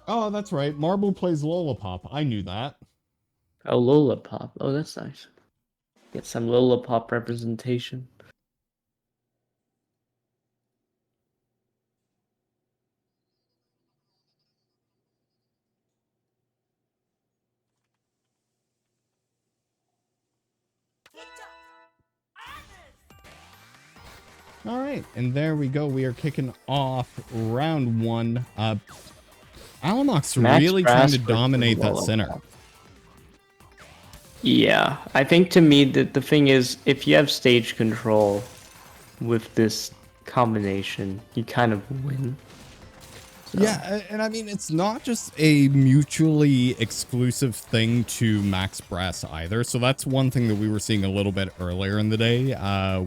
Oh, that's right. Marble plays Lollipop. I knew that. Oh, Lollipop. Oh, that's nice. Get some Lollipop representation. All right, and there we go. We are kicking off round one. ALUMOX Max really trying Brass to versus dominate that center. Lollipop. Yeah, I think to me that the thing is, if you have stage control with this combination, you kind of win. So. Yeah, and I mean, it's not just a mutually exclusive thing to Max Brass either. So that's one thing that we were seeing a little bit earlier in the day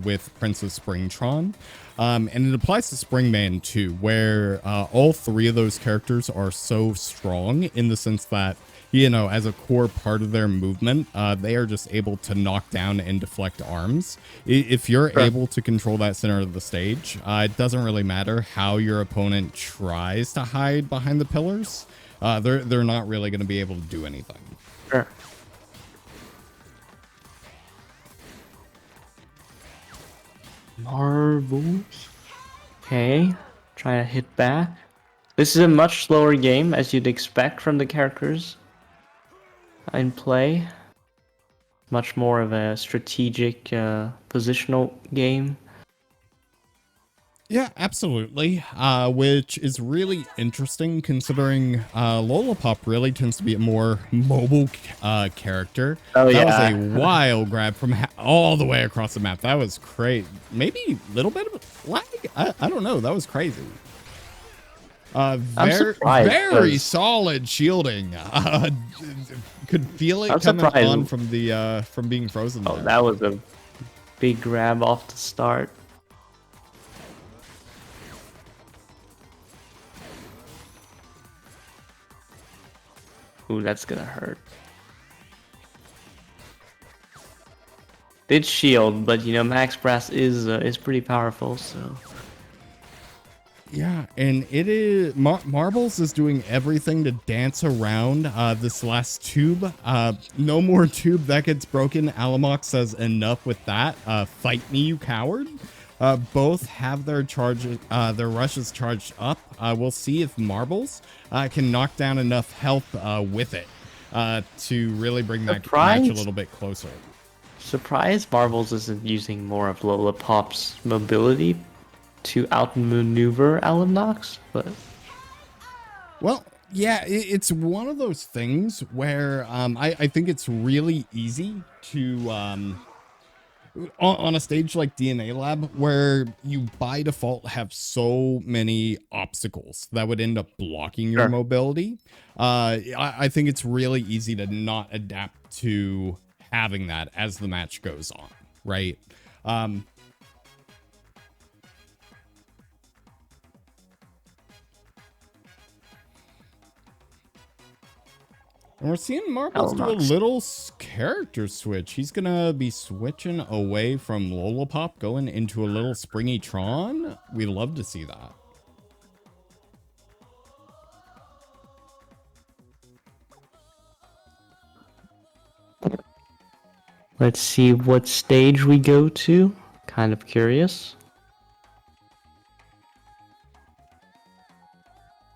with Princess Springtron. And it applies to Springman too, where all three of those characters are so strong in the sense that, you know, as a core part of their movement, they are just able to knock down and deflect arms. If you're Sure. able to control that center of the stage, it doesn't really matter how your opponent tries to hide behind the pillars. They're not really going to be able to do anything. Sure. Marbles. Okay, trying to hit back. This is a much slower game, as you'd expect from the characters in play. Much more of a strategic, positional game. Yeah, absolutely. Which is really interesting considering Lollipop really tends to be a more mobile character. Oh That was a yeah. wild grab from all the way across the map. That was crazy. Maybe a little bit of lag. I don't know. That was crazy. I'm surprised. Very solid shielding. Could feel it I'm coming on surprised. from the from being frozen Oh, there. that was a big grab off the start. Ooh, that's gonna hurt. Did shield, but you know Max Brass is pretty powerful, so. Yeah, and it is Marbles is doing everything to dance around this last tube. No more tube that gets broken. ALUMOX says enough with that. Fight me, you coward. Both have their charges, their rushes charged up. We'll see if Marbles can knock down enough health with it to really bring that match a Surprise! little bit closer. Surprise Marbles isn't using more of Lollipop's mobility to outmaneuver ALUMOX, but Well, yeah, it's one of those things where I think it's really easy to on a stage like DNA Lab where you by default have so many obstacles that would end up blocking your sure. mobility. I think it's really easy to not adapt to having that as the match goes on, right? Um, And we're seeing Marbles do a ALUMOX. little character switch. He's gonna be switching away from Lollipop, going into a little Springy Tron. We love to see that. Let's see what stage we go to. Kind of curious.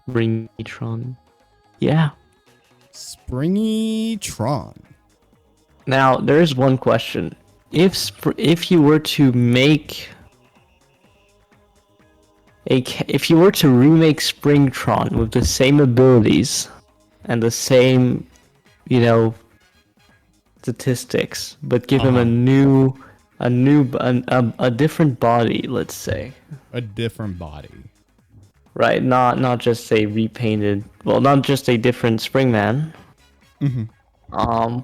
Ringtron. Yeah. Springy Tron. Now there is one question. If you were to make if you were to remake Springtron with the same abilities and the same, you know, statistics, but give him a different body, let's say, A different body. right? Not just a repainted, well, not just a different Springman. Mhm.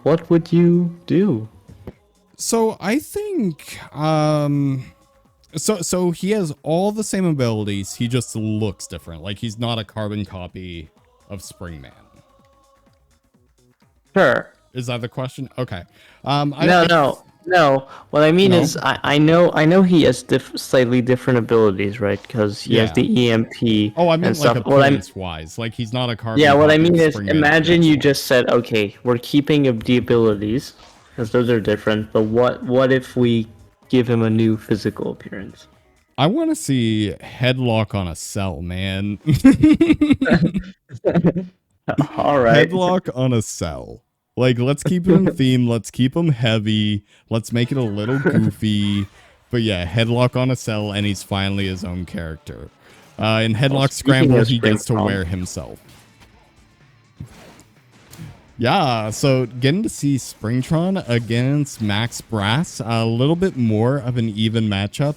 What would you do? So I think so he has all the same abilities. He just looks different. Like he's not a carbon copy of Springman. Sure. Is that the question? Okay. No, no. No, what I mean No? is I know he has slightly different abilities, right? Because he has Yeah. the EMP Oh, I and meant like stuff. What I'm appearance-wise. Like, he's not a Yeah, carbon what I copy of mean is Spring imagine you Individual. just said, okay, we're keeping of the abilities because those are different, but what if we give him a new physical appearance? I want to see Headlock on a cell, man. All right. Headlock on a cell. Like, let's keep it in theme. Let's keep him heavy. Let's make it a little goofy. But yeah, Headlock on a cell, and he's finally his own character. In Well, Headlock speaking Scramble, of he gets to Springtron, wear himself. Yeah, so getting to see Springtron against Max Brass, a little bit more of an even matchup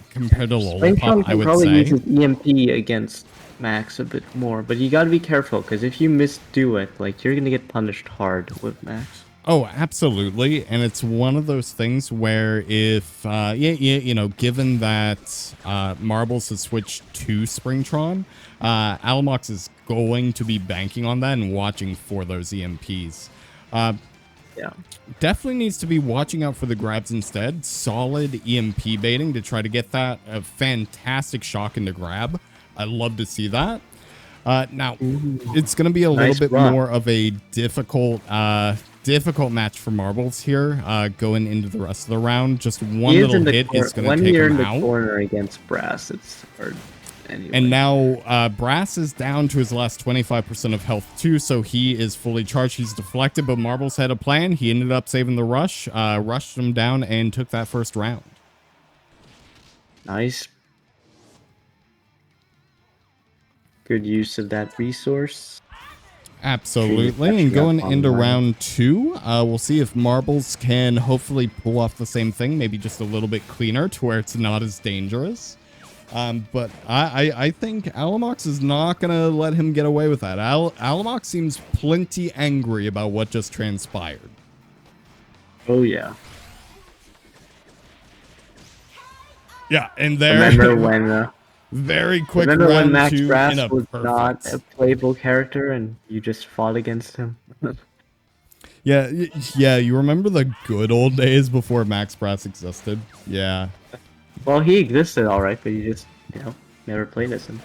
compared to Lollipop, Springtron I can would probably use say. his EMP against Max a bit more, but you gotta be careful because if you misdo it, like you're gonna get punished hard with Max. Oh, absolutely. And it's one of those things where if, given that Marbles has switched to Springtron, ALUMOX is going to be banking on that and watching for those EMPs. Uh, Yeah. Definitely needs to be watching out for the grabs instead. Solid EMP baiting to try to get that a fantastic shock into grab. I love to see that. Now, it's going to be a little Nice bit block. more of a difficult match for Marbles here going into the rest of the round. Just one He is little in the hit corner. is going When to take you're him in the out. corner against Brass, it's hard. Anyway. And now Brass is down to his last 25% of health too, so he is fully charged. He's deflected, but Marbles had a plan. He ended up saving the rush, rushed him down, and took that first round. Nice. Good use of that resource. Absolutely. And going into round two, we'll see if Marbles can hopefully pull off the same thing, maybe just a little bit cleaner to where it's not as dangerous. But I think ALUMOX is not going to let him get away with that. ALUMOX seems plenty angry about what just transpired. Oh, yeah. Yeah, and there... Remember when... very quick Remember when round Max two Brass in a was perfect. not a playable character and you just fought against him? Yeah, you remember the good old days before Max Brass existed? Yeah. Well, he existed alright, but you just, never played as him.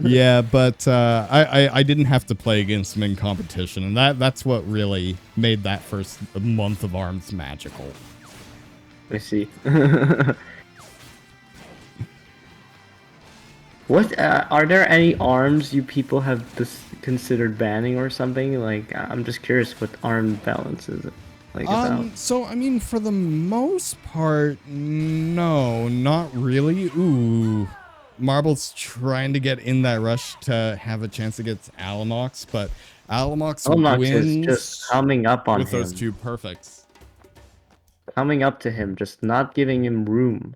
Yeah, but I didn't have to play against him in competition, and that's what really made that first month of ARMS magical. I see. What are there any arms you people have considered banning or something? Like, I'm just curious what arm balance is like about. So I mean, for the most part, no, not really. Ooh, Marble's trying to get in that rush to have a chance against ALUMOX, but ALUMOX wins is just coming up on with him. those two perfects. Coming up to him, just not giving him room.